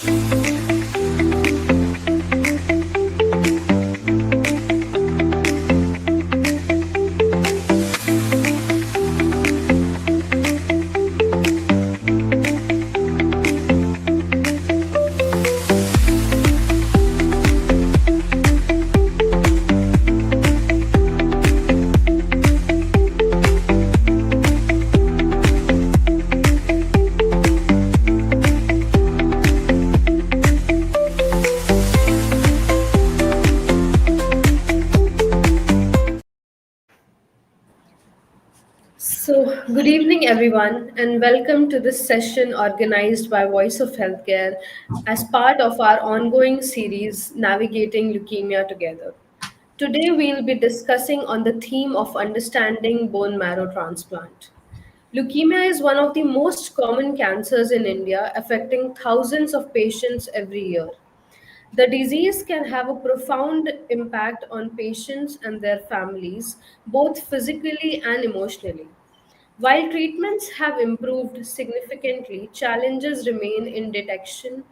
So, good evening, everyone, and welcome to this session organized by Voice of Healthcare as part of our ongoing series, Navigating Leukemia Together. Today, we'll be discussing on the theme of understanding bone marrow transplant. Leukemia is one of the most common cancers in India, affecting thousands of patients every year. The disease can have a profound impact on patients and their families, both physically and emotionally. While treatments have improved significantly, challenges remain in detection,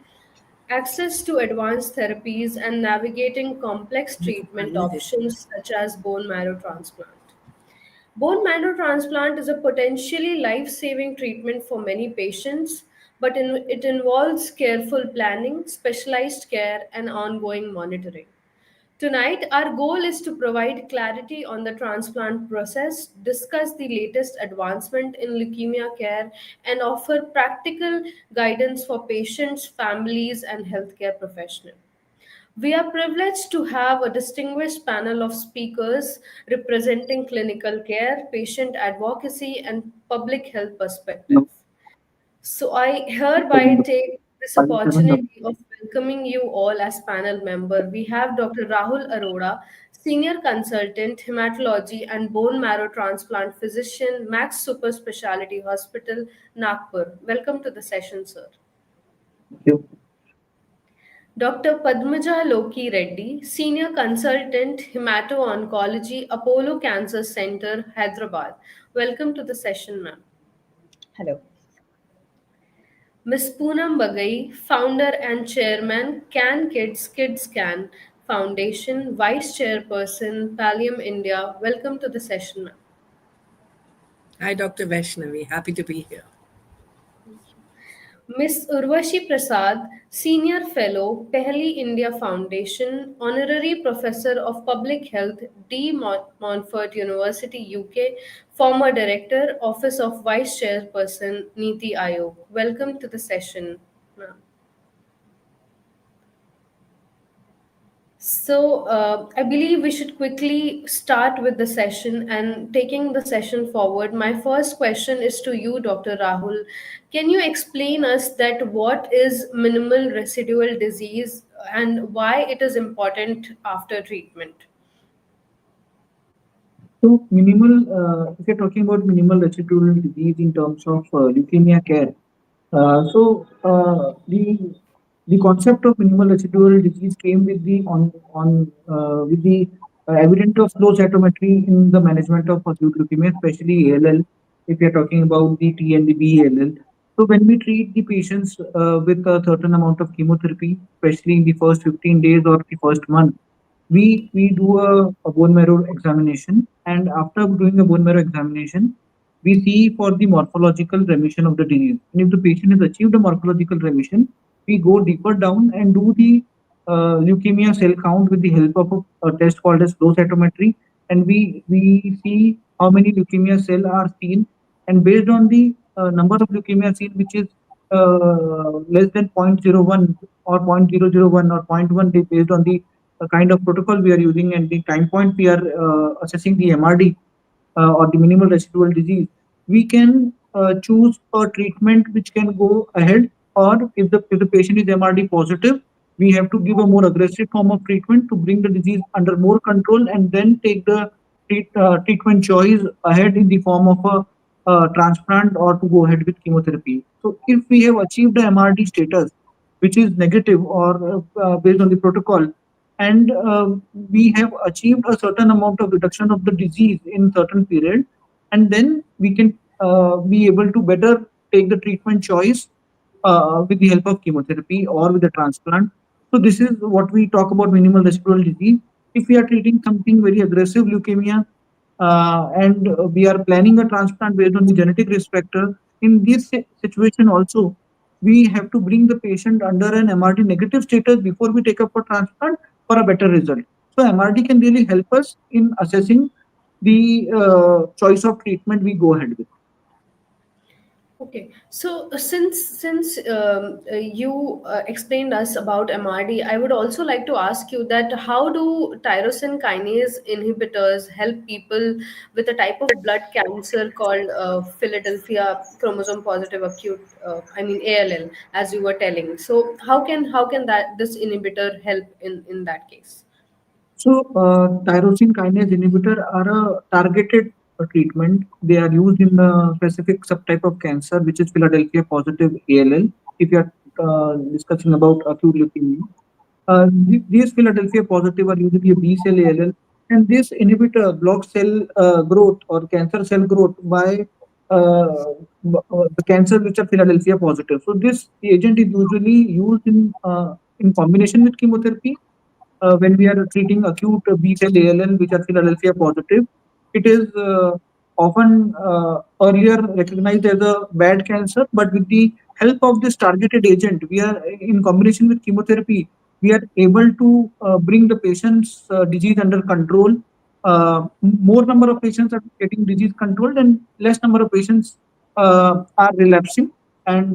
access to advanced therapies, and navigating complex treatment options such as bone marrow transplant. Bone marrow transplant is a potentially life saving treatment for many patients, but it involves careful planning, specialized care, and ongoing monitoring. Tonight, our goal is to provide clarity on the transplant process, discuss the latest advancement in leukemia care, and offer practical guidance for patients, families, and healthcare professionals. We are privileged to have a distinguished panel of speakers representing clinical care, patient advocacy, and public health perspective. So I hereby take this opportunity of welcoming you all as panel member. We have Dr. Rahul Arora, Senior Consultant, Hematology and Bone Marrow Transplant Physician, Max Super Speciality Hospital, Nagpur. Welcome to the session, sir. Thank you. Dr. Padmaja Lokki Reddi, Senior Consultant, Hemato Oncology, Apollo Cancer Center, Hyderabad. Welcome to the session, ma'am. Hello. Ms. Poonam Bagai, Founder and Chairman, CanKids, KidsCan Foundation, Vice Chairperson, Pallium India. Welcome to the session, ma'am. Hi, Dr. Vaishnavi. Happy to be here. Ms. Urvashi Prasad, Senior Fellow, Pahle India Foundation, Honorary Professor of Public Health, Montfort University, UK, former Director, Office of Vice Chairperson, NITI Aayog. Welcome to the session, ma'am. So, I believe we should quickly start with the session and taking the session forward. My first question is to you, Dr. Rahul. Can you explain us that what is minimal residual disease and why it is important after treatment? So, if you're talking about minimal residual disease in terms of leukemia care, the concept of minimal residual disease came with the evidence of flow cytometry in the management of acute leukemia, especially ALL. If you're talking about the T and the B ALL, so when we treat the patients with a certain amount of chemotherapy, especially in the first 15 days or the first month, we do a bone marrow examination, and after doing a bone marrow examination, we see for the morphological remission of the disease. And if the patient has achieved a morphological remission, we go deeper down and do the leukemia cell count with the help of a test called as flow cytometry, and we see how many leukemia cells are seen, and based on the number of leukemia seen, which is less than 0.01 or 0.001 or zero point 0.1, based on the kind of protocol we are using and the time point we are assessing the MRD or the minimal residual disease, we can choose a treatment which can go ahead. Or if the patient is MRD positive, we have to give a more aggressive form of treatment to bring the disease under more control, and then take the treatment choice ahead in the form of a transplant or to go ahead with chemotherapy. So if we have achieved the MRD status, which is negative or based on the protocol, and we have achieved a certain amount of reduction of the disease in certain period, and then we can be able to better take the treatment choice with the help of chemotherapy or with the transplant. So this is what we talk about minimal residual disease. If we are treating something very aggressive leukemia, and we are planning a transplant based on the genetic risk factor, in this situation also, we have to bring the patient under an MRD negative status before we take up for transplant for a better result. So MRD can really help us in assessing the choice of treatment we go ahead with. Okay, so since you explained us about MRD, I would also like to ask you that how do tyrosine kinase inhibitors help people with a type of blood cancer called Philadelphia chromosome positive acute, ALL, as you were telling. So how can that this inhibitor help in that case? So, tyrosine kinase inhibitor are a targeted treatment. They are used in a specific subtype of cancer, which is Philadelphia positive ALL. If you are discussing about acute leukemia, these Philadelphia positive are usually a B cell ALL, and this inhibitor blocks cell growth or cancer cell growth by the cancer which are Philadelphia positive. So, this agent is usually used in combination with chemotherapy when we are treating acute B cell ALL, which are Philadelphia positive. It is often earlier recognized as a bad cancer, but with the help of this targeted agent, we are in combination with chemotherapy, we are able to bring the patient's disease under control. More number of patients are getting disease controlled, and less number of patients are relapsing, and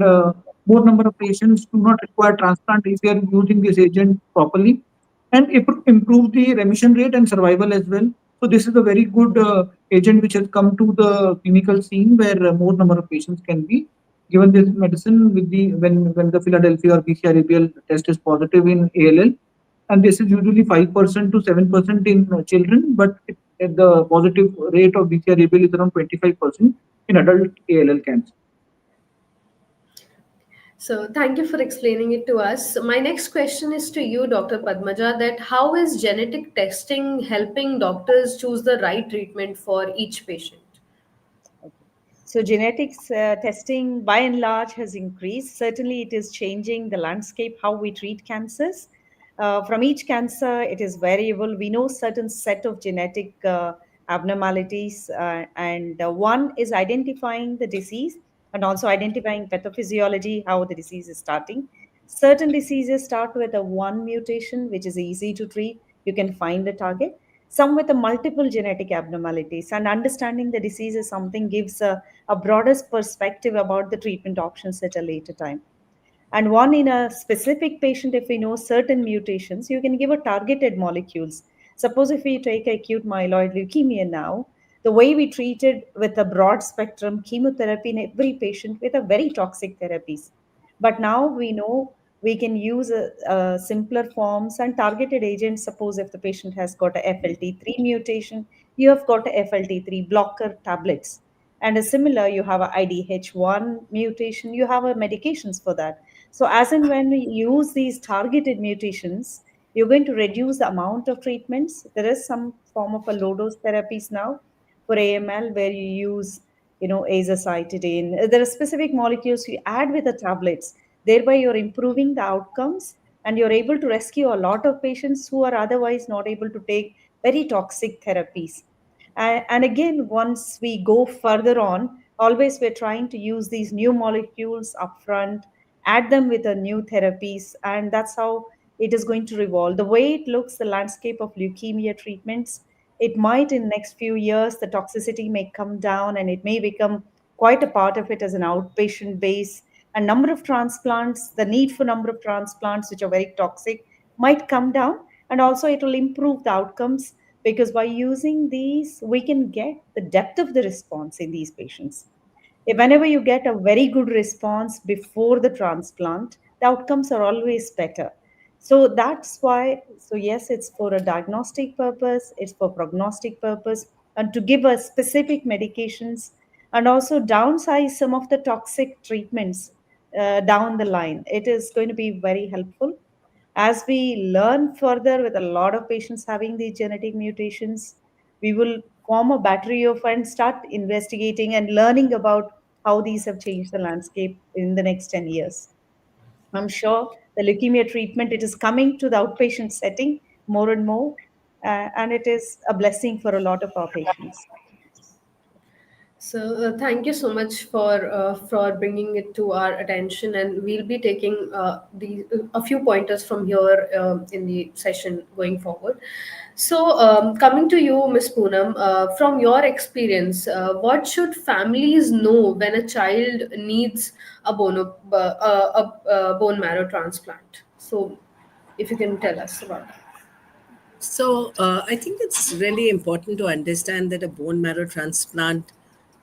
more number of patients do not require transplant if we are using this agent properly, and improve the remission rate and survival as well. So this is a very good agent which has come to the clinical scene where more number of patients can be given this medicine with the when the Philadelphia or BCR-ABL test is positive in ALL, and this is usually 5% to 7% in children, but the positive rate of BCR-ABL is around 25% in adult ALL cancer. So thank you for explaining it to us. My next question is to you, Dr. Padmaja, that how is genetic testing helping doctors choose the right treatment for each patient? Okay. So genetics testing by and large has increased. Certainly, it is changing the landscape how we treat cancers. From each cancer, it is variable. We know certain set of genetic abnormalities, and one is identifying the disease and also identifying pathophysiology, how the disease is starting. Certain diseases start with a one mutation, which is easy to treat. You can find the target. Some with a multiple genetic abnormalities, and understanding the disease is something gives a broader perspective about the treatment options at a later time. And one in a specific patient, if we know certain mutations, you can give a targeted molecules. Suppose if we take acute myeloid leukemia now, the way we treated with a broad spectrum chemotherapy in every patient with a very toxic therapies. But now we know we can use a simpler forms and targeted agents. Suppose if the patient has got a FLT3 mutation, you have got a FLT3 blocker tablets. And a similar, you have a IDH1 mutation, you have a medications for that. So as and when we use these targeted mutations, you're going to reduce the amount of treatments. There is some form of a low dose therapies now for AML where you use, azacitidine. There are specific molecules you add with the tablets. Thereby, you're improving the outcomes and you're able to rescue a lot of patients who are otherwise not able to take very toxic therapies. And again, once we go further on, always we're trying to use these new molecules upfront, add them with the new therapies, and that's how it is going to revolve. The way it looks, the landscape of leukemia treatments, it might in next few years the toxicity may come down and it may become quite a part of it as an outpatient base. A number of transplants, the need for number of transplants which are very toxic might come down, and also it will improve the outcomes because by using these we can get the depth of the response in these patients. Whenever you get a very good response before the transplant, the outcomes are always better. So that's why, so yes, it's for a diagnostic purpose, it's for prognostic purpose, and to give us specific medications and also downsize some of the toxic treatments down the line. It is going to be very helpful as we learn further with a lot of patients having these genetic mutations. We will form a battery of and start investigating and learning about how these have changed the landscape in the next 10 years. I'm sure the leukemia treatment, it is coming to the outpatient setting more and more, and it is a blessing for a lot of our patients. So thank you so much for bringing it to our attention, and we'll be taking the a few pointers from here in the session going forward. So coming to you, Miss Poonam, from your experience, what should families know when a child needs a bone marrow transplant? So if you can tell us about that. So I think it's really important to understand that a bone marrow transplant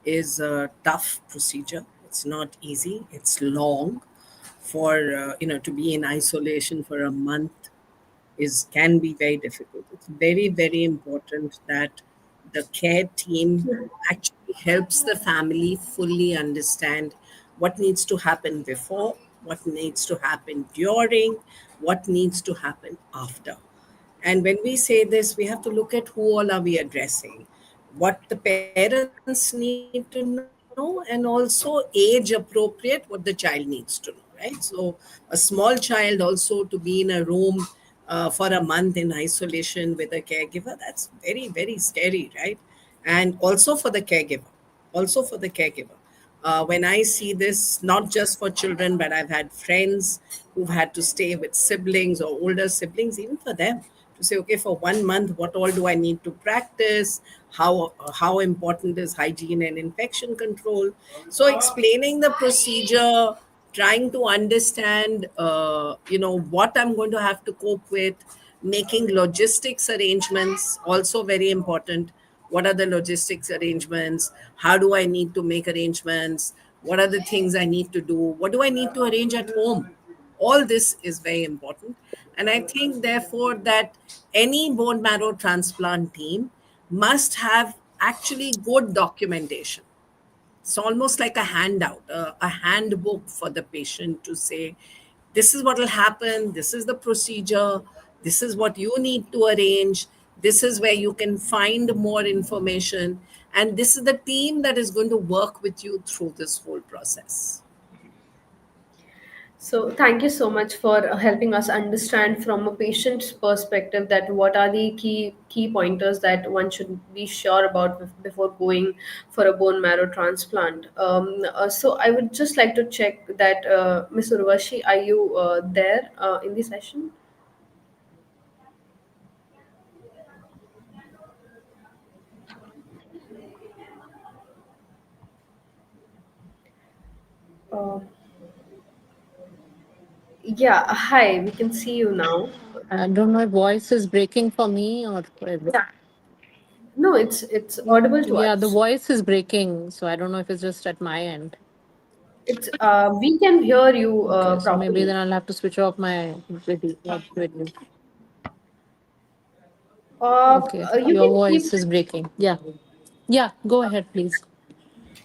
is a tough procedure. It's not easy. It's long. For to be in isolation for a month is can be very difficult. It's very, very important that the care team actually helps the family fully understand what needs to happen before, what needs to happen during, what needs to happen after. And when we say this, we have to look at who all are we addressing, what the parents need to know, and also age appropriate what the child needs to know, right? So a small child also to be in a room for a month in isolation with a caregiver, that's very, very scary, right? And also for the caregiver, when I see this, not just for children, but I've had friends who've had to stay with siblings or older siblings, even for them, to say, okay, for 1 month, what all do I need to practice? How important is hygiene and infection control? So explaining the procedure, trying to understand, what I'm going to have to cope with, making logistics arrangements, also very important. What are the logistics arrangements? How do I need to make arrangements? What are the things I need to do? What do I need to arrange at home? All this is very important. And I think, therefore, that any bone marrow transplant team must have actually good documentation. It's almost like a handout, a handbook for the patient to say, this is what will happen, this is the procedure, this is what you need to arrange, this is where you can find more information, and this is the team that is going to work with you through this whole process. So thank you so much for helping us understand from a patient's perspective that what are the key pointers that one should be sure about before going for a bone marrow transplant. So I would just like to check that Ms. Urvashi, are you there in the session? Uh, yeah, hi, we can see you now. I don't know if voice is breaking for me or No, it's audible to yeah, the us. voice is breaking, so I don't know if it's just at my end. It's we can hear you Okay, so maybe properly. then I'll have to switch off my video. Okay, You your can keep. voice is breaking. Yeah, yeah, go ahead, please.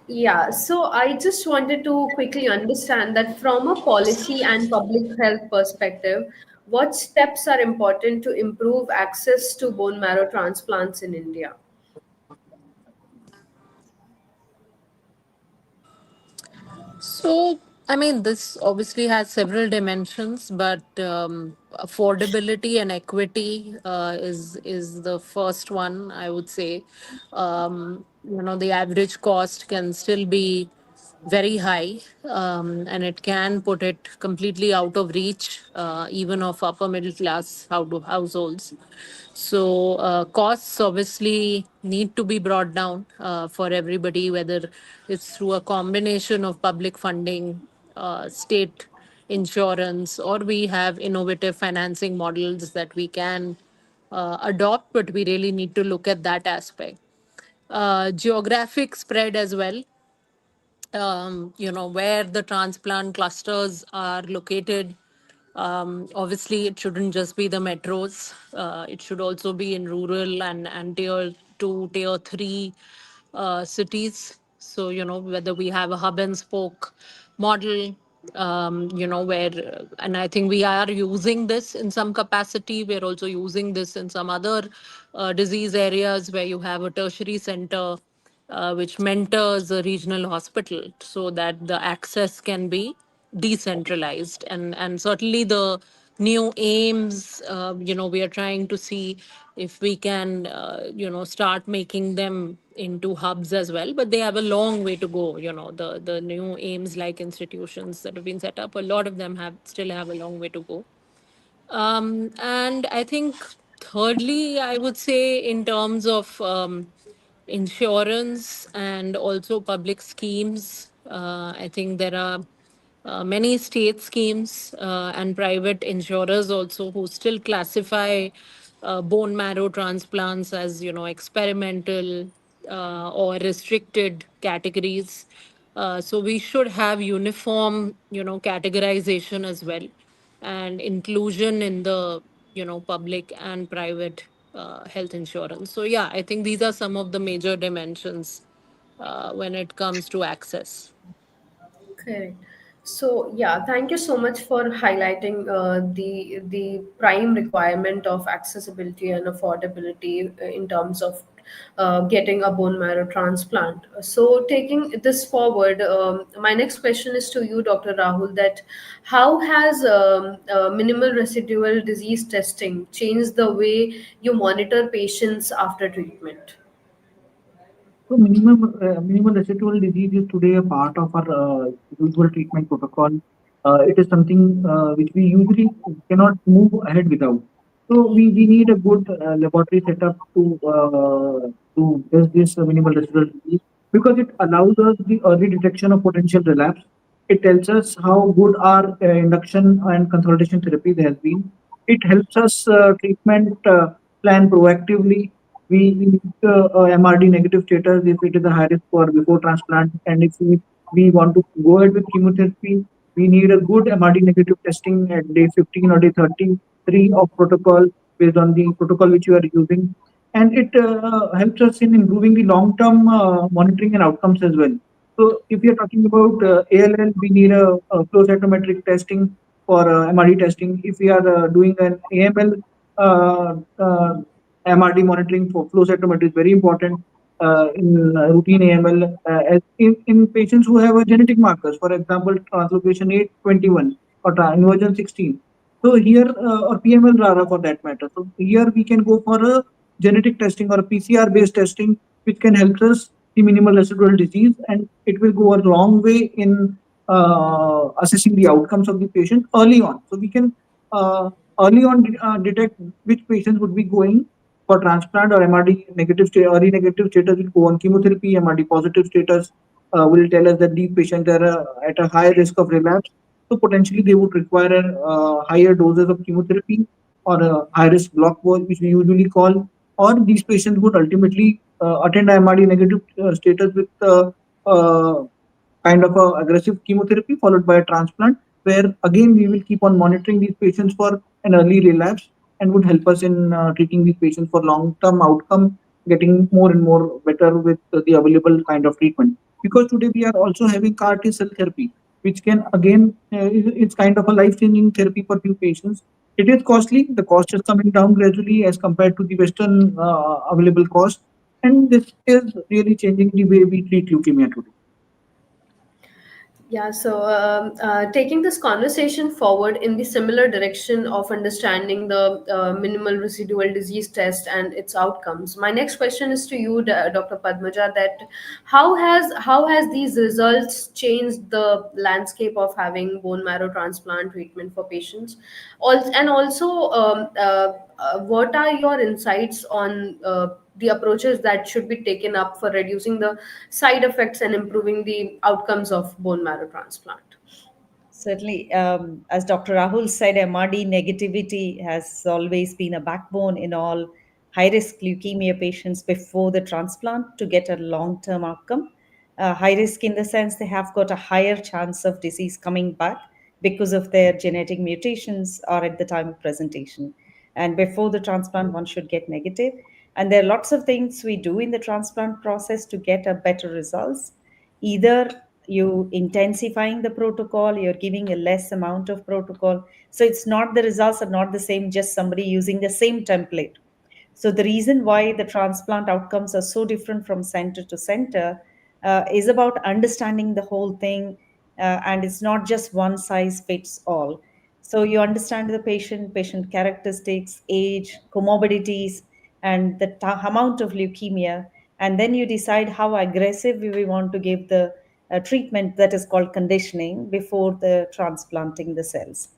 Yeah, so I just wanted to quickly understand that from a policy and public health perspective, what steps are important to improve access to bone marrow transplants in India? So, I mean, this obviously has several dimensions, but affordability and equity is the first one, I would say. The average cost can still be very high, and it can put it completely out of reach, even of upper middle class households. So costs obviously need to be brought down for everybody, whether it's through a combination of public funding, state insurance, or we have innovative financing models that we can adopt, but we really need to look at that aspect. Geographic spread as well, where the transplant clusters are located. Obviously, it shouldn't just be the metros. It should also be in rural and tier two, tier three cities. So, whether we have a hub and spoke model, and I think we are using this in some capacity. We're also using this in some other disease areas where you have a tertiary center which mentors a regional hospital so that the access can be decentralized, and certainly the new aims, we are trying to see if we can start making them into hubs as well, but they have a long way to go. The new aims, like institutions that have been set up, a lot of them have a long way to go. And I think, thirdly, I would say, in terms of insurance and also public schemes, I think there are many state schemes and private insurers also who still classify bone marrow transplants as, experimental or restricted categories. So we should have uniform, categorization as well, and inclusion in the, public and private health insurance. So yeah, I think these are some of the major dimensions when it comes to access. Correct. So yeah, thank you so much for highlighting the prime requirement of accessibility and affordability in terms of getting a bone marrow transplant. So taking this forward, my next question is to you, Dr. Rahul. That how has minimal residual disease testing changed the way you monitor patients after treatment? So minimal residual disease is today a part of our usual treatment protocol. It is something which we usually cannot move ahead without. So we need a good laboratory setup to test this minimal residual disease, because it allows us the early detection of potential relapse. It tells us how good our induction and consolidation therapies has been. It helps us treatment plan proactively. We need MRD negative status if it is a high risk for before transplant, and if we want to go ahead with chemotherapy, we need a good MRD negative testing at day 15 or day 33 of protocol, based on the protocol which you are using, and it helps us in improving the long term monitoring and outcomes as well. So if you are talking about ALL, we need a flow cytometric testing for MRD testing. If we are doing an AML, uh, uh, MRD monitoring for flow cytometry is very important in routine AML, as in patients who have genetic markers, for example, translocation 821 or inversion 16. So here, or PML RARA for that matter. So here we can go for a genetic testing or a PCR based testing, which can help us the minimal residual disease, and it will go a long way in assessing the outcomes of the patient early on. So we can early on detect which patients would be going for transplant, or MRD negative early negative status will go on chemotherapy. MRD positive status will tell us that these patients are at a high risk of relapse. So potentially they would require higher doses of chemotherapy, or a high risk block wall, which we usually call, or these patients would ultimately attend MRD negative status with uh, kind of a aggressive chemotherapy followed by a transplant, where again we will keep on monitoring these patients for an early relapse, and would help us in treating these patients for long term outcome, getting more and more better with the available kind of treatment. Because today we are also having CAR T cell therapy, which can again it's kind of a life changing therapy for few patients. It is costly. The cost is coming down gradually as compared to the Western available cost, and this is really changing the way we treat leukemia today. Yeah, so taking this conversation forward in the similar direction of understanding the minimal residual disease test and its outcomes, my next question is to you, Dr. Padmaja. That how has these results changed the landscape of having bone marrow transplant treatment for patients? And also, what are your insights on the approaches that should be taken up for reducing the side effects and improving the outcomes of bone marrow transplant? Certainly, as Dr. Rahul said, MRD negativity has always been a backbone in all high risk leukemia patients before the transplant to get a long term outcome. High risk in the sense they have got a higher chance of disease coming back because of their genetic mutations or at the time of presentation. And before the transplant, one should get negative. And there are lots of things we do in the transplant process to get a better results. Either you intensifying the protocol, you're giving a less amount of protocol, so it's not, the results are not the same just somebody using the same template. So the reason why the transplant outcomes are so different from center to center is about understanding the whole thing, and it's not just one size fits all. So you understand the patient characteristics, age, comorbidities, and the amount of leukemia, and then you decide how aggressive we want to give the treatment, that is called conditioning, before the transplanting the cells.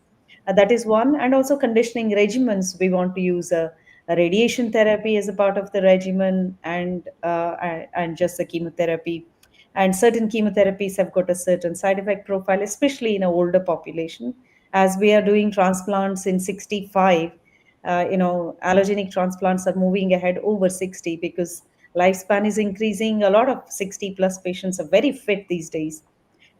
That is one, and also conditioning regimens. We want to use a radiation therapy as a part of the regimen, and just the chemotherapy. And certain chemotherapies have got a certain side effect profile, especially in an older population. As we are doing transplants in 65, allogenic transplants are moving ahead over 60 because lifespan is increasing. A lot of 60 plus patients are very fit these days,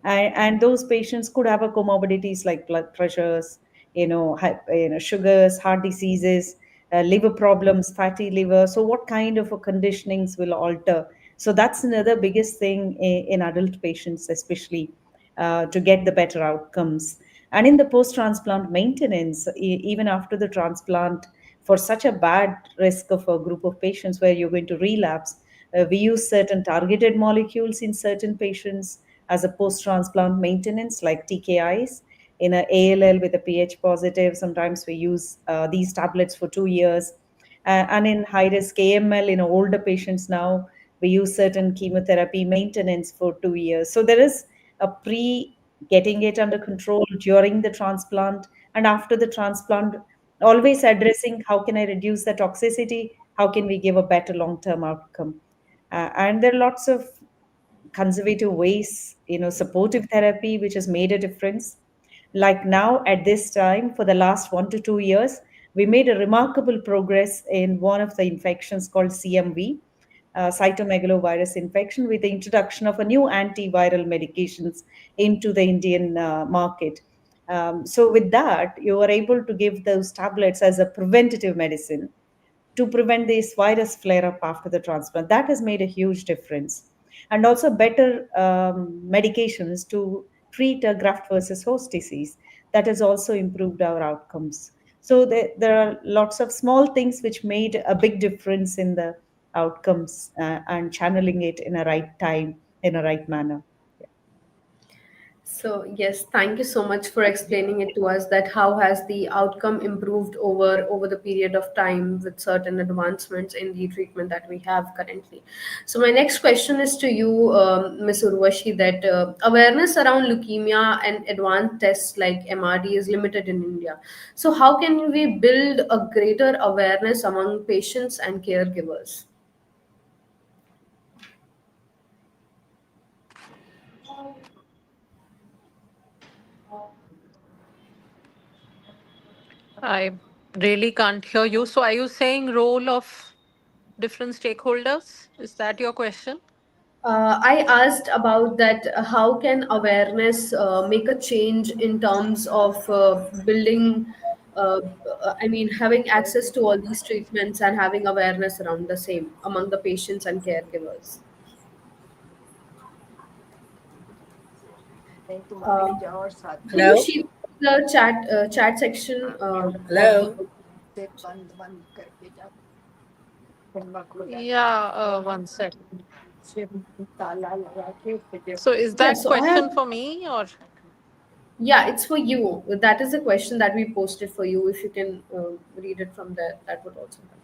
and those patients could have a comorbidities like blood pressures, sugars, heart diseases, liver problems, fatty liver. So what kind of a conditionings will alter? So that's another biggest thing in adult patients, especially to get the better outcomes. And in the post transplant maintenance, even after the transplant, for such a bad risk of a group of patients where you're going to relapse, we use certain targeted molecules in certain patients as a post transplant maintenance, like TKIs. In a ALL with a pH positive, sometimes we use these tablets for 2 years. And in high risk AML, in older patients now, we use certain chemotherapy maintenance for 2 years. So there is a pre getting it under control during the transplant and after the transplant, always addressing how can I reduce the toxicity, how can we give a better long term outcome. And there are lots of conservative ways, supportive therapy, which has made a difference. Like now, at this time, for the last 1 to 2 years, we made a remarkable progress in one of the infections called CMV, cytomegalovirus infection, with the introduction of a new antiviral medications into the Indian market. So, with that, you are able to give those tablets as a preventative medicine to prevent this virus flare up after the transplant. That has made a huge difference. And also better medications to treat a graft versus host disease. That has also improved our outcomes. So there are lots of small things which made a big difference in the outcomes, and channeling it in a right time, in a right manner. So yes, thank you so much for explaining it to us that how has the outcome improved over the period of time with certain advancements in the treatment that we have currently. So my next question is to you, Ms. Urvashi, that awareness around leukemia and advanced tests like MRD is limited in India. So how can we build a greater awareness among patients and caregivers? I really can't hear you. So, are you saying role of different stakeholders? Is that your question? I asked about that. How can awareness make a change in terms of building? I mean, having access to all these treatments and having awareness around the same among the patients and caregivers. Uh, can you Hello? share the chat section of the? Hello? Yeah, one sec. So, is Yeah. that So I have. question for me or? Yeah, it's for you. That is the question that we posted for you. If you can read it from there, that would also help.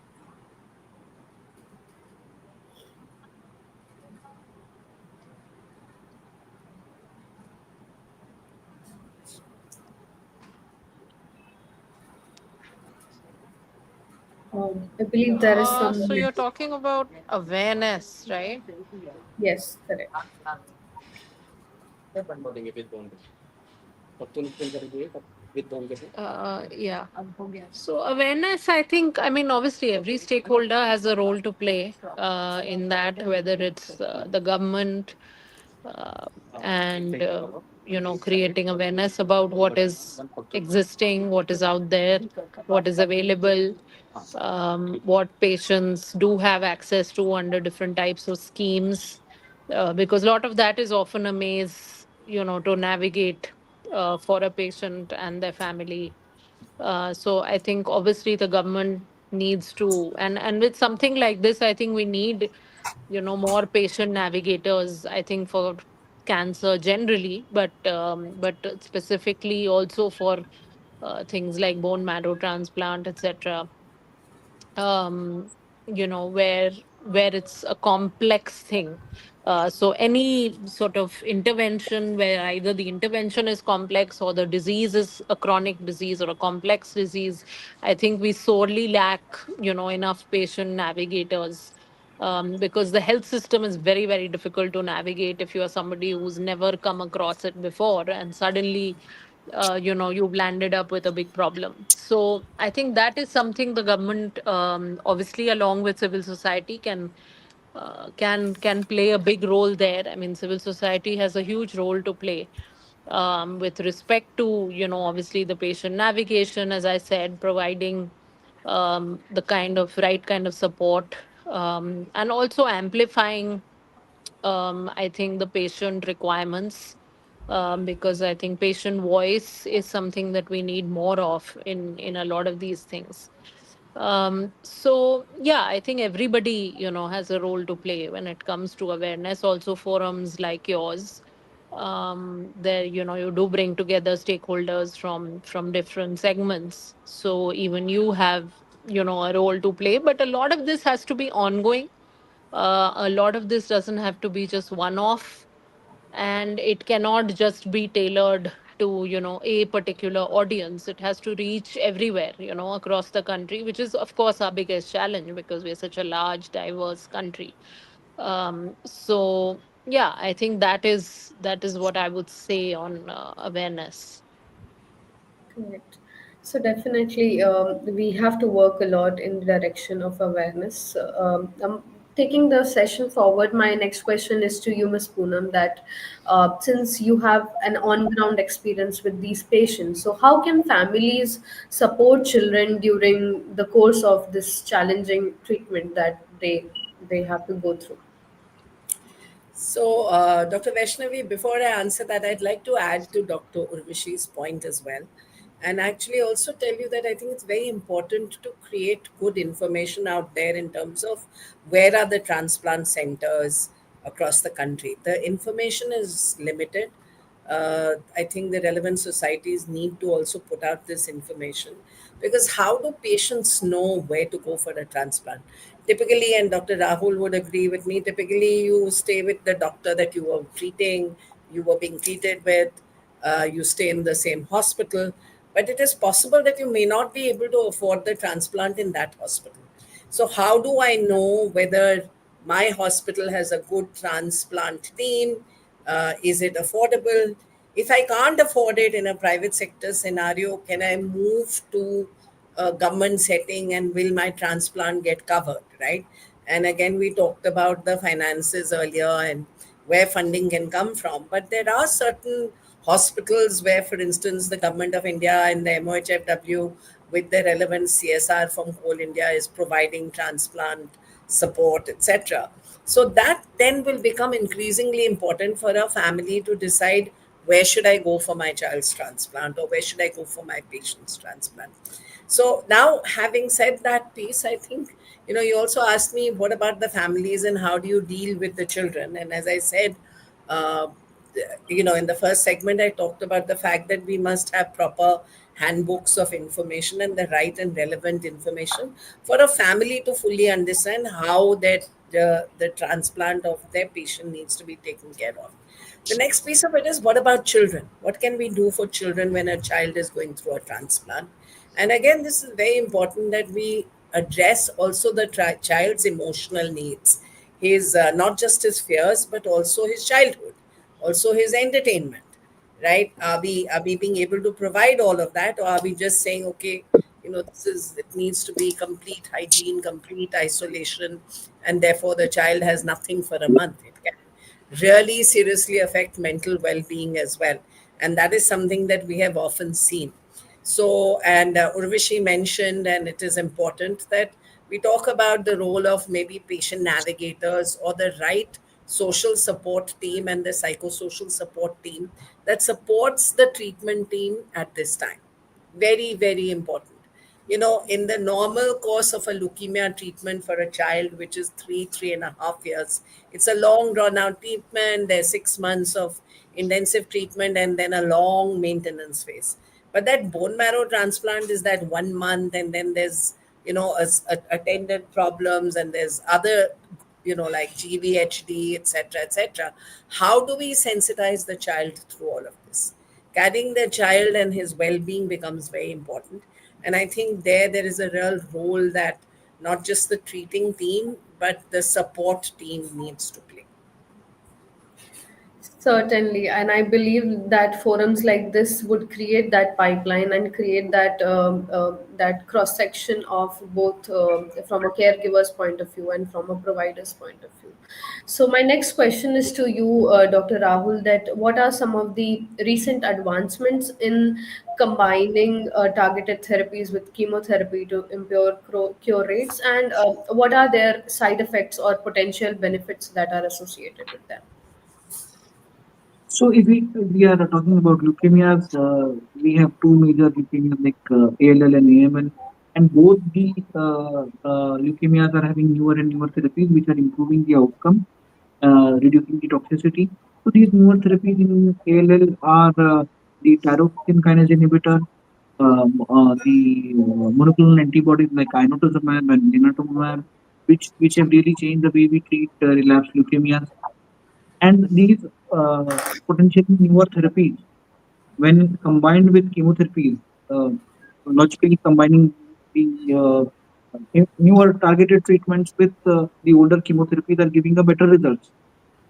I believe there is some. So you're talking about awareness, right? Yes, correct. Yeah. So awareness, I think, I mean, obviously every stakeholder has a role to play in that, whether it's the government, uh, and creating awareness about what is existing, what is out there, what is available, what patients do have access to under different types of schemes, because a lot of that is often a maze, to navigate for a patient and their family. So I think obviously the government needs to, and with something like this, I think we need, more patient navigators. I think for cancer generally, but specifically also for things like bone marrow transplant, etc. um, where it's a complex thing. So any sort of intervention where either the intervention is complex or the disease is a chronic disease or a complex disease, I think we sorely lack, enough patient navigators, because the health system is very, very difficult to navigate if you are somebody who's never come across it before and suddenly, you've landed up with a big problem. So I think that is something the government, obviously, along with civil society, can play a big role there. I mean, civil society has a huge role to play, with respect to, obviously the patient navigation, as I said, providing the right kind of support, and also amplifying, I think, the patient requirements, because I think patient voice is something that we need more of in a lot of these things. So yeah, I think everybody, has a role to play when it comes to awareness. Also, forums like yours, there, you do bring together stakeholders from different segments. So even you have, a role to play. But a lot of this has to be ongoing. A lot of this doesn't have to be just one off, and it cannot just be tailored to, a particular audience. It has to reach everywhere, across the country, which is of course our biggest challenge because we're such a large, diverse country. So yeah, I think that is what I would say on awareness. Correct. So definitely, we have to work a lot in the direction of awareness. Taking the session forward, my next question is to you, Ms. Poonam, that since you have an on-ground experience with these patients, so how can families support children during the course of this challenging treatment that they have to go through? So, Dr. Vaishnavi, before I answer that, I'd like to add to Dr. Urvashi's point as well. And actually also tell you that I think it's very important to create good information out there in terms of where are the transplant centers across the country. The information is limited. I think the relevant societies need to also put out this information, because how do patients know where to go for a transplant? Typically, and Dr. Rahul would agree with me, typically you stay with the doctor that you were treating, you were being treated with, you stay in the same hospital, but it is possible that you may not be able to afford the transplant in that hospital. So, how do I know whether my hospital has a good transplant team? Is it affordable? If I can't afford it in a private sector scenario, can I move to a government setting and will my transplant get covered, right? And again, we talked about the finances earlier and where funding can come from. But there are certain hospitals where, for instance, the government of India and the MOHFW, with the relevant CSR from Coal India, is providing transplant support, etc. So that then will become increasingly important for a family to decide where should I go for my child's transplant or where should I go for my patient's transplant. So now, having said that piece, I think, you also asked me what about the families and how do you deal with the children. And as I said, uh, in the first segment, I talked about the fact that we must have proper handbooks of information and the right and relevant information for a family to fully understand how the transplant of their patient needs to be taken care of. The next piece of it is, what about children? What can we do for children when a child is going through a transplant? And again, this is very important that we address also the child's emotional needs, his not just his fears, but also his childhood, also his entertainment, right? Are we being able to provide all of that, or are we just saying, okay, it needs to be complete hygiene, complete isolation, and therefore the child has nothing for a month? It can really seriously affect mental well-being as well, and that is something that we have often seen. So, and Urvashi mentioned, and it is important that we talk about the role of maybe patient navigators or the right social support team and the psychosocial support team that supports the treatment team at this time. Very, very important. In the normal course of a leukemia treatment for a child, which is 3.5 years, it's a long drawn out treatment. There's 6 months of intensive treatment and then a long maintenance phase. But that bone marrow transplant is that 1 month, and then there's, attendant problems, and there's other, like GVHD, etc., etc. How do we sensitize the child through all of this? Guiding the child and his well-being becomes very important, and I think there is a real role that not just the treating team but the support team needs to play. Certainly, and I believe that forums like this would create that pipeline and create that cross section of both from a caregiver's point of view and from a provider's point of view. So my next question is to you, Dr. Rahul. That what are some of the recent advancements in combining targeted therapies with chemotherapy to improve cure rates, and what are their side effects or potential benefits that are associated with them? So if we are talking about leukemias, we have two major leukemias like ALL and AML, and both the leukemias are having newer and newer therapies which are improving the outcome, reducing the toxicity. So these newer therapies in ALL are the tyrosine kinase inhibitor, the monoclonal antibodies like inotuzumab and blinatumomab, which have really changed the way we treat relapsed leukemias. And these potentially newer therapies, when combined with chemotherapies, uh, logically combining the newer targeted treatments with the older chemotherapies are giving a better results.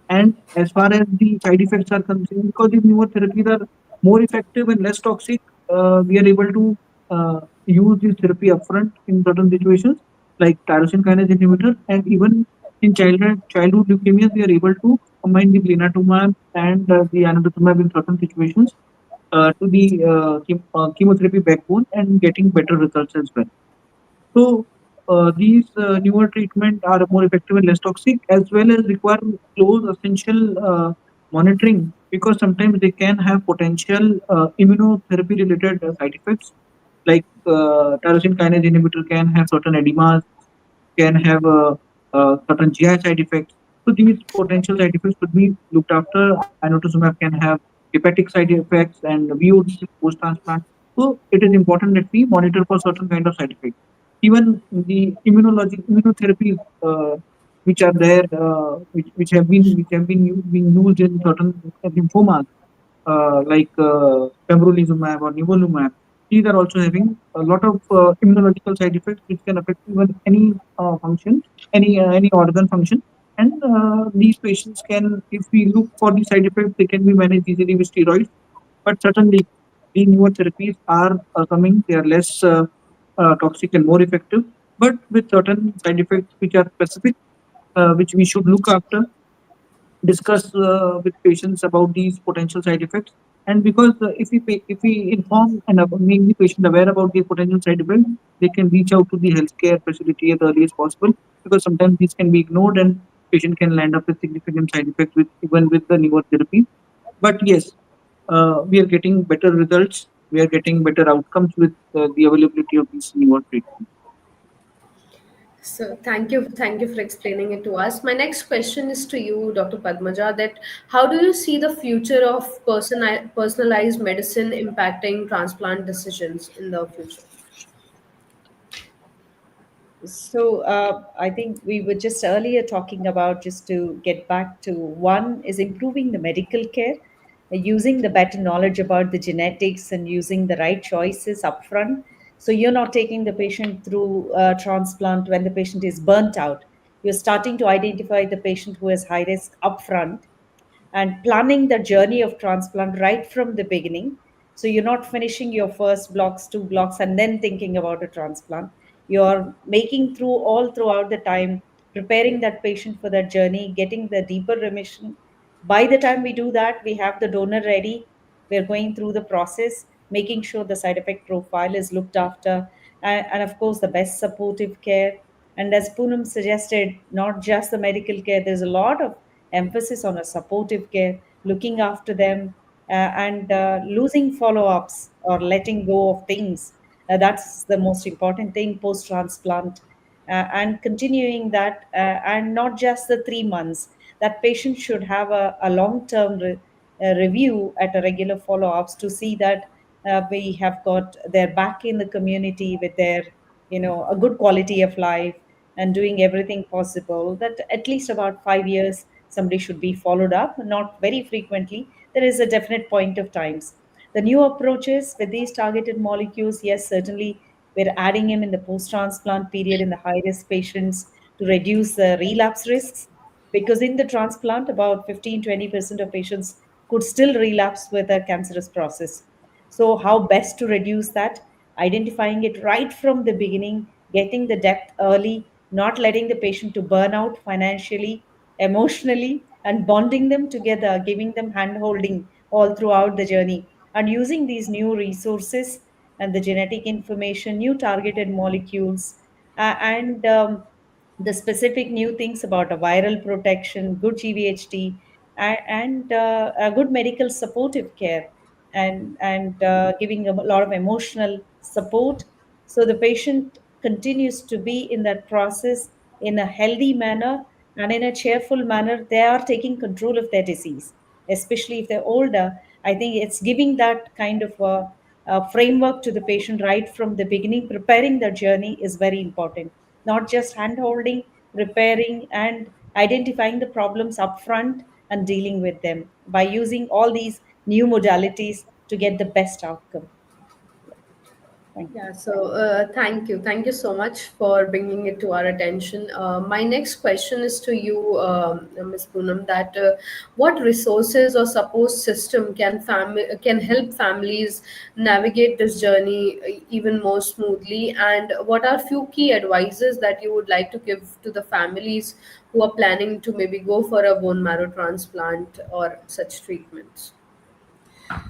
And as far as the side effects are concerned, because these newer therapies are more effective and less toxic, we are able to use this therapy upfront in certain situations, like tyrosine kinase inhibitor, and even in childhood leukemias, we are able to combine the blinatumomab and the anadutumab in certain situations to the chemotherapy backbone and getting better results as well. So these newer treatment are more effective and less toxic, as well as require close essential monitoring, because sometimes they can have potential immunotherapy related side effects, like tyrosine kinase inhibitor can have certain edemas, can have certain GI side effects. So these potential side effects should be looked after. Inotuzumab can have hepatic side effects and VOD post transplant. So it is important that we monitor for certain kind of side effects. Even the immunotherapies which are there, which have been used in certain lymphomas, like pembrolizumab or nivolumab. These are also having a lot of immunological side effects which can affect even any function, any organ function. And these patients can, if we look for the side effects, they can be managed easily with steroids. But certainly, the newer therapies are coming; they are less toxic and more effective, but with certain side effects which are specific, which we should look after, discuss with patients about these potential side effects. And because if we inform and make the patient aware about these potential side effects, they can reach out to the healthcare facility as early as possible, because sometimes these can be ignored and patient can land up with significant side effects with even with the newer therapy. But yes, we are getting better results, we are getting better outcomes with the availability of these newer treatments. So thank you for explaining it to us. My next question is to you, Dr. Padmaja, that how do you see the future of personalized medicine impacting transplant decisions in the future? So I think we were just earlier talking about, just to get back to one, is improving the medical care, using the better knowledge about the genetics and using the right choices upfront. So you're not taking the patient through transplant when the patient is burnt out. You're starting to identify the patient who is high risk upfront and planning the journey of transplant right from the beginning. So you're not finishing your first blocks, two blocks, and then thinking about a transplant. You're making through all throughout the time, preparing that patient for that journey, getting the deeper remission. By the time we do that, we have the donor ready. We're going through the process, making sure the side effect profile is looked after, and of course, the best supportive care. And as Poonam suggested, not just the medical care, there's a lot of emphasis on a supportive care, looking after them, and losing follow ups or letting go of things. That's the most important thing post transplant. And continuing that, and not just the 3 months, that patient should have a long term review at a regular follow ups to see that we have got their back in the community with their, a good quality of life, and doing everything possible that at least about 5 years somebody should be followed up, not very frequently. There is a definite point of times. The new approaches with these targeted molecules, yes, certainly we're adding them in the post transplant period in the high risk patients to reduce the relapse risks, because in the transplant about 15-20% of patients could still relapse with a cancerous process. So how best to reduce that? Identifying it right from the beginning, getting the depth early, not letting the patient to burn out financially, emotionally, and bonding them together, giving them hand holding all throughout the journey, and using these new resources and the genetic information, new targeted molecules, and the specific new things about a viral protection, good GVHT, and a good medical supportive care, and giving a lot of emotional support, so the patient continues to be in that process in a healthy manner and in a cheerful manner. They are taking control of their disease, especially if they're older. I think it's giving that kind of a framework to the patient right from the beginning. Preparing their journey is very important, not just hand holding, repairing, and identifying the problems upfront and dealing with them by using all these new modalities to get the best outcome. Thank you. Yeah, so thank you. Thank you so much for bringing it to our attention. My next question is to you, Ms. Poonam, that what resources or support system can help families navigate this journey even more smoothly, and what are few key advices that you would like to give to the families who are planning to maybe go for a bone marrow transplant or such treatments?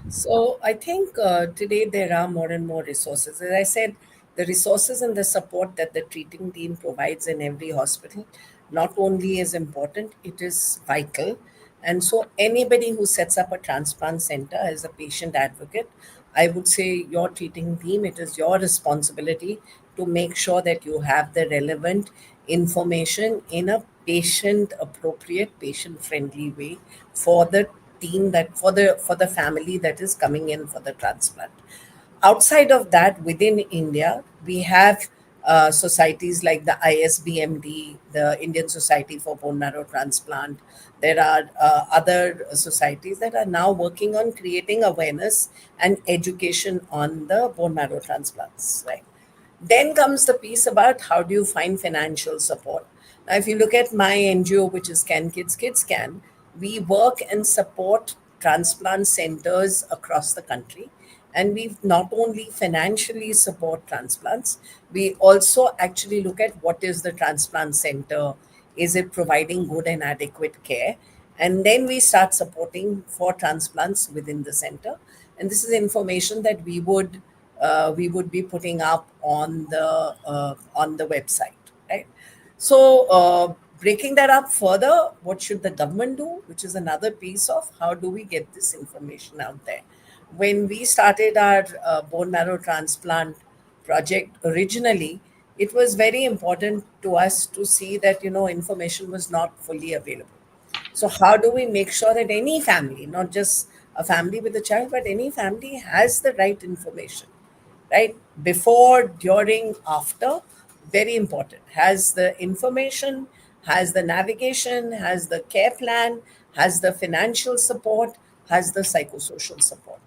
So I think today there are more and more resources. As I said, the resources and the support that the treating team provides in every hospital not only is important, it is vital. And so anybody who sets up a transplant center as a patient advocate, I would say your treating team, it is your responsibility to make sure that you have the relevant information in a patient appropriate, patient friendly way for the team, that for the family that is coming in for the transplant. Outside of that, within India, we have societies like the ISBMD, the Indian Society for Bone Marrow Transplant. There are other societies that are now working on creating awareness and education on the bone marrow transplants, right? Then comes the piece about how do you find financial support. Now, if you look at my NGO, which is CanKids, KidsCan, we work and support transplant centers across the country. And we not only financially support transplants, we also actually look at what is the transplant center, is it providing good and adequate care? And then we start supporting for transplants within the center. And this is information that we would be putting up on the website, right? So breaking that up further, what should the government do? Which is another piece of how do we get this information out there. When we started our bone marrow transplant project originally, it was very important to us to see that information was not fully available. So how do we make sure that any family, not just a family with a child, but any family has the right information, right? Before, during, after, very important. Has the information, has the navigation, has the care plan, has the financial support, has the psychosocial support.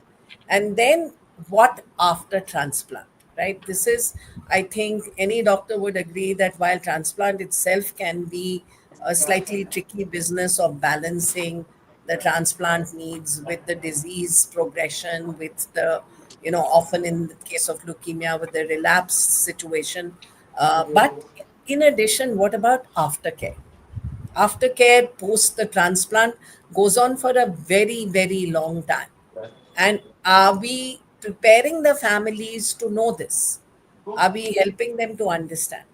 And then what after transplant, right? This is, I think, any doctor would agree that while transplant itself can be a slightly tricky business of balancing the transplant needs with the disease progression, with the, often in the case of leukemia, with the relapse situation. But in addition, what about aftercare? Aftercare post the transplant goes on for a very, very long time. And are we preparing the families to know this? Are we helping them to understand?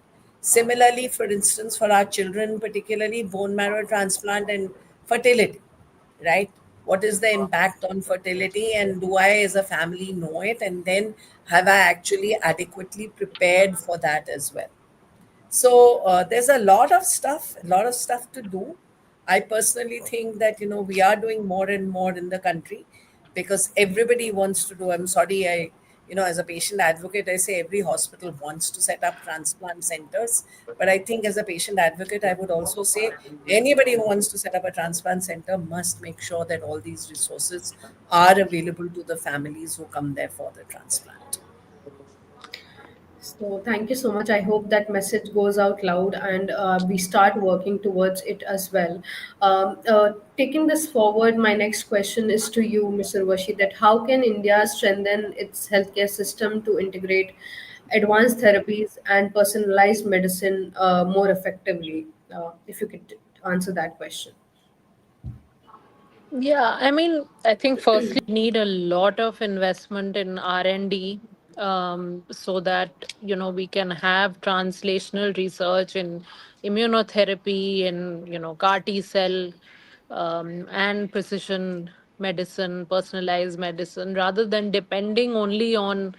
Similarly, for instance, for our children, particularly bone marrow transplant and fertility, right? what is the impact on fertility, and do I as a family know it, and then have I actually adequately prepared for that as well. So there's a lot of stuff to do. I personally think that we are doing more and more in the country because everybody wants to do. I'm sorry, as a patient advocate, I say every hospital wants to set up transplant centers. But I think as a patient advocate, I would also say anybody who wants to set up a transplant center must make sure that all these resources are available to the families who come there for the transplant. So thank you so much. I hope that message goes out loud and we start working towards it as well. Taking this forward, my next question is to you, Mr. Urvashi, that how can India strengthen its healthcare system to integrate advanced therapies and personalized medicine more effectively? If you could answer that question. Yeah, I mean, I think firstly need a lot of investment in R&D, so that we can have translational research in immunotherapy and CAR T cell, and precision medicine, personalized medicine, rather than depending only on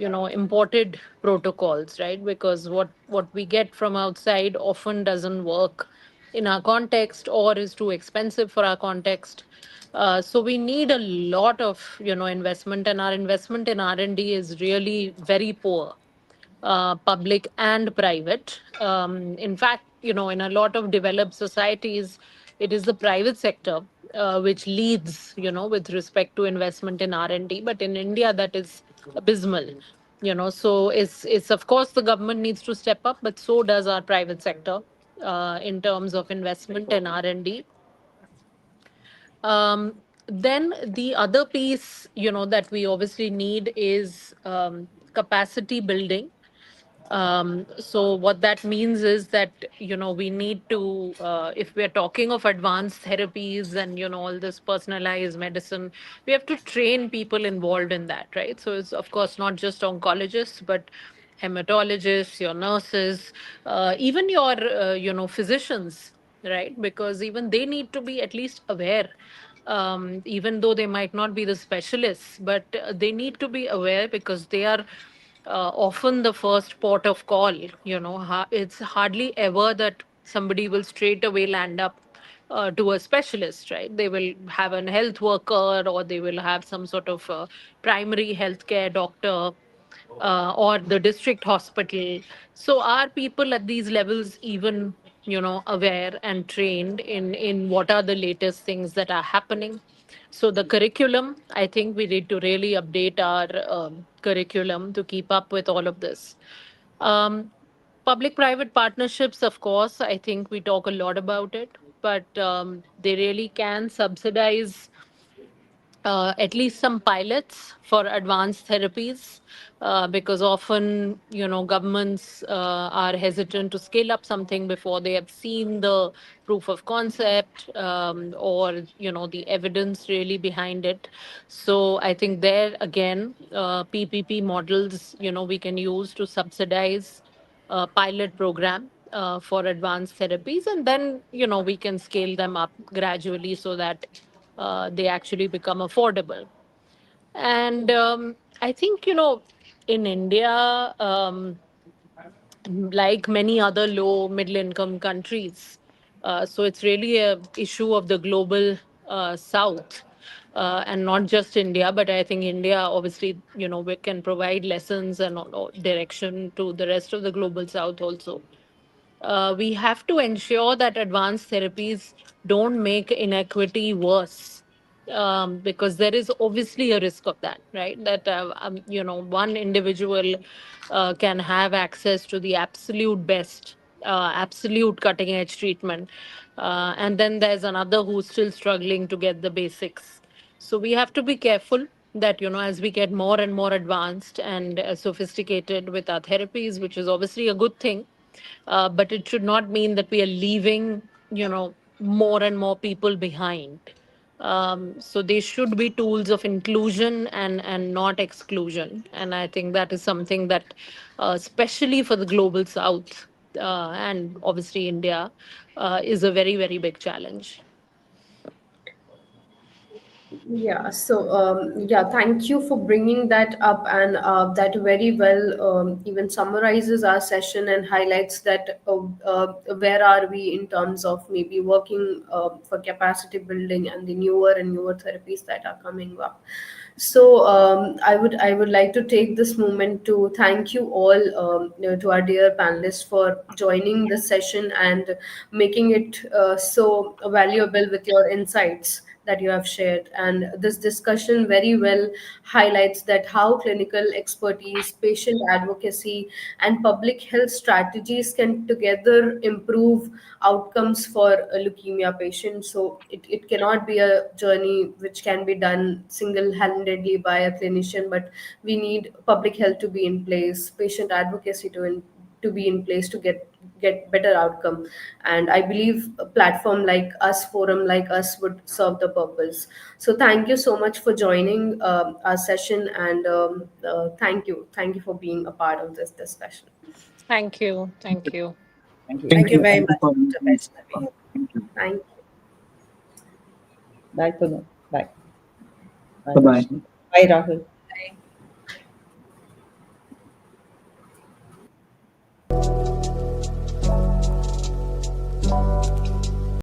imported protocols, right? Because what we get from outside often doesn't work in our context or is too expensive for our context. So we need a lot of investment, and our investment in R&D is really very poor, public and private. In fact, in a lot of developed societies, it is the private sector which leads, with respect to investment in R&D. But in India, that is abysmal. So it's of course the government needs to step up, but so does our private sector in terms of investment in R&D. Then the other piece, that we obviously need is capacity building. So what that means is that we need to, if we're talking of advanced therapies and all this personalized medicine, we have to train people involved in that, right? So it's of course not just oncologists, but hematologists, your nurses, even your physicians, right? Because even they need to be at least aware, even though they might not be the specialists, but they need to be aware because they are often the first port of call. It's hardly ever that somebody will straight away land up to a specialist, right? They will have an health worker, or they will have some sort of primary healthcare doctor, or the district hospital. So are people at these levels even aware and trained in what are the latest things that are happening? So the curriculum, I think we need to really update our curriculum to keep up with all of this. um, Public private partnerships, of course, I think we talk a lot about it, but they really can subsidize at least some pilots for advanced therapies, because often governments are hesitant to scale up something before they have seen the proof of concept, or the evidence really behind it. So I think there again, PPP models we can use to subsidize pilot program for advanced therapies, and then we can scale them up gradually so that they actually become affordable. And I think in India, like many other low middle income countries, so it's really a issue of the global south, and not just India, but I think India obviously we can provide lessons and direction to the rest of the global south also. We have to ensure that advanced therapies don't make inequity worse, because there is obviously a risk of that, right? That one individual can have access to the absolute best, absolute cutting edge treatment, and then there's another who's still struggling to get the basics. So we have to be careful that as we get more and more advanced and sophisticated with our therapies, which is obviously a good thing, but it should not mean that we are leaving, more and more people behind. So they should be tools of inclusion and not exclusion. And I think that is something that, especially for the global south, and obviously India, is a very, very big challenge. Yeah, so yeah, thank you for bringing that up, and that very well even summarizes our session and highlights that where are we in terms of maybe working for capacity building and the newer therapies that are coming up. So I would like to take this moment to thank you all, to our dear panelists for joining this session and making it so valuable with your insights that you have shared. And this discussion very well highlights that how clinical expertise, patient advocacy, and public health strategies can together improve outcomes for a leukemia patient. So it cannot be a journey which can be done single-handedly by a clinician, but we need public health to be in place, patient advocacy to be in place to get better outcome. And I believe a platform like us, forum like us, would serve the purpose. So thank you so much for joining our session, and thank you for being a part of this discussion. Thank you. Thank you. Thank you. Thank Thank you you. very Thank you much, for Dr. inviting Vaishnavi. us. Thank you. Thank you. Bye, Poonam. Bye. Bye, Bye bye. Rashmi. Bye, Rahul.